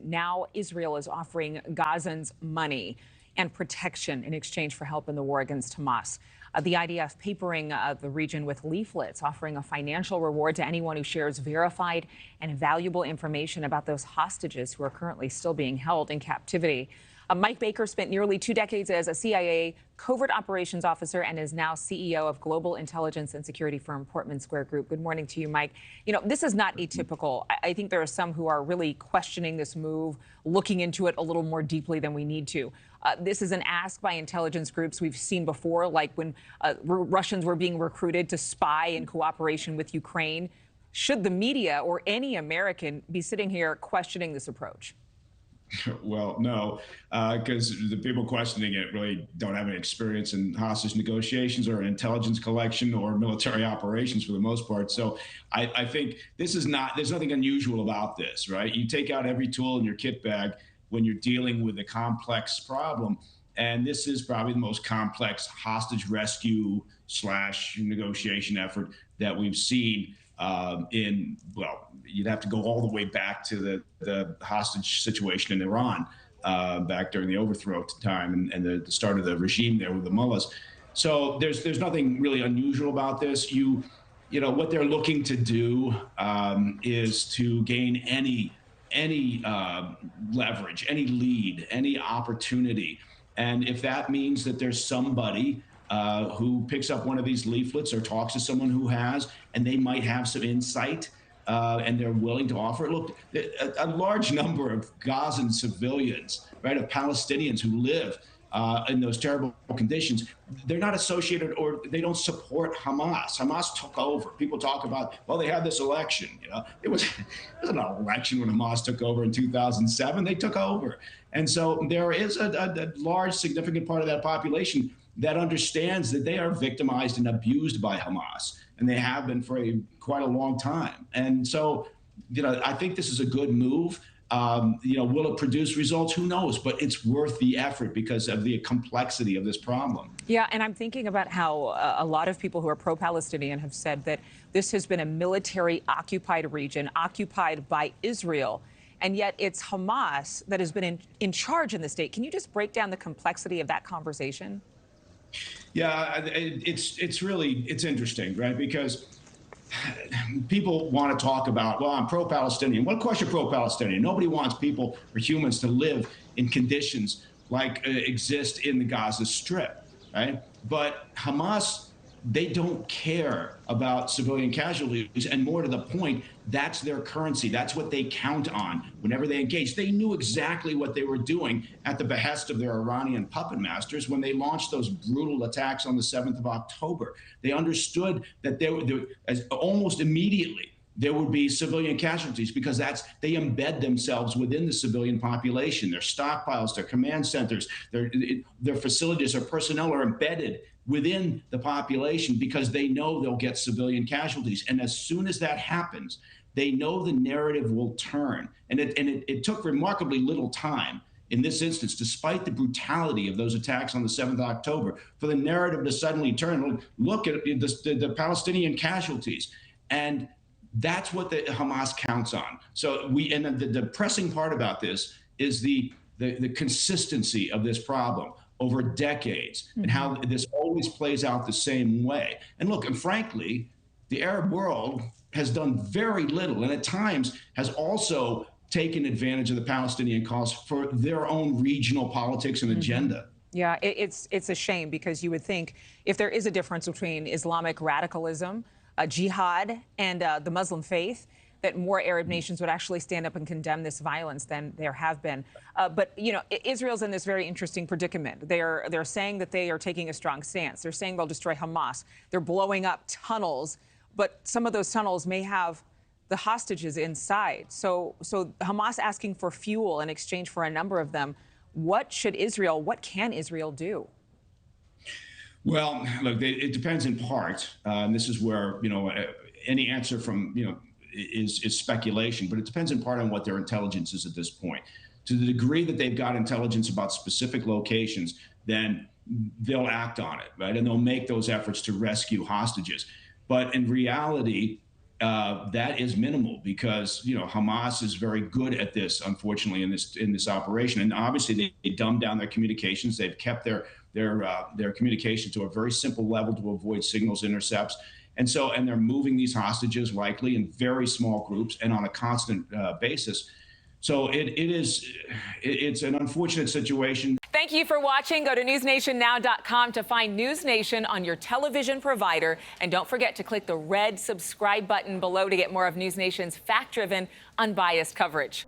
now Israel is offering Gazans money and protection in exchange for help in the war against Hamas. The IDF papering the region with leaflets, offering a financial reward to anyone who shares verified and valuable information about those hostages who are currently still being held in captivity. Mike Baker spent nearly 2 decades as a CIA covert operations officer and is now CEO of global intelligence and security firm Portman Square Group. Good morning to you, Mike. You know, this is not atypical. I think there are some who are really questioning this move, looking into it a little more deeply than we need to. This is an ask by intelligence groups we've seen before, like when Russians were being recruited to spy in cooperation with Ukraine. Should the media or any American be sitting here questioning this approach? Well, no, because the people questioning it really don't have any experience in hostage negotiations or intelligence collection or military operations for the most part. So I think this is not, there's nothing unusual about this, right? You take out every tool in your kit bag when you're dealing with a complex problem. And this is probably the most complex hostage rescue / negotiation effort that we've seen well, you'd have to go all the way back to the hostage situation in Iran back during the overthrow time and the start of the regime there with the mullahs. So there's nothing really unusual about this. You know what they're looking to do is to gain any leverage, any lead, any opportunity. And if that means that there's somebody who picks up one of these leaflets or talks to someone who has, and they might have some insight and they're willing to offer it. Look, a large number of Gazan civilians, right, of Palestinians who live in those terrible conditions, they're not associated or they don't support Hamas. Hamas took over. People talk about, well, they had this election. You know, it wasn't an election when Hamas took over in 2007. They took over. And so there is a large, significant part of that population that understands that they are victimized and abused by Hamas, and they have been for quite a long time. And so, you know, I think this is a good move. You know, will it produce results? Who knows? But it's worth the effort because of the complexity of this problem. Yeah, and I'm thinking about how a lot of people who are pro-Palestinian have said that this has been a military-occupied region, occupied by Israel, and yet it's Hamas that has been in charge in the state. Can you just break down the complexity of that conversation? Yeah, it's really interesting, right? Because people want to talk about, well, I'm pro-Palestinian. What question pro-Palestinian? Nobody wants people or humans to live in conditions like exist in the Gaza Strip, right? But Hamas, they don't care about civilian casualties, and more to the point, that's their currency. That's what they count on whenever they engage. They knew exactly what they were doing at the behest of their Iranian puppet masters when they launched those brutal attacks on the 7th of October. They understood that almost immediately there would be civilian casualties because they embed themselves within the civilian population. Their stockpiles, their command centers, their facilities, their personnel are embedded within the population because they know they'll get civilian casualties. And as soon as that happens, they know the narrative will turn. And it took remarkably little time in this instance, despite the brutality of those attacks on the 7th of October, for the narrative to suddenly turn. Look at the Palestinian casualties. And that's what the Hamas counts on. So and the depressing part about this is the consistency of this problem over decades and how this always plays out the same way. And look, and frankly, the Arab world has done very little and at times has also taken advantage of the Palestinian cause for their own regional politics and agenda. Yeah, it's a shame because you would think if there is a difference between Islamic radicalism, jihad, and the Muslim faith, that more Arab nations would actually stand up and condemn this violence than there have been. But, you know, Israel's in this very interesting predicament. They're saying that they are taking a strong stance. They're saying they'll destroy Hamas. They're blowing up tunnels, but some of those tunnels may have the hostages inside. So Hamas asking for fuel in exchange for a number of them. What can Israel do? Well, look, it depends in part. And this is where, you know, any answer from, you know, is speculation, but it depends in part on what their intelligence is at this point. To the degree that they've got intelligence about specific locations, then they'll act on it, right? And they'll make those efforts to rescue hostages. But in reality, that is minimal because Hamas is very good at this, unfortunately, in this operation, and obviously they dumbed down their communications. They've kept their communication to a very simple level to avoid signals intercepts, and they're moving these hostages likely in very small groups and on a constant basis. So it's an unfortunate situation. Thank you for watching. Go to newsnationnow.com to find NewsNation on your television provider. And don't forget to click the red subscribe button below to get more of NewsNation's fact-driven, unbiased coverage.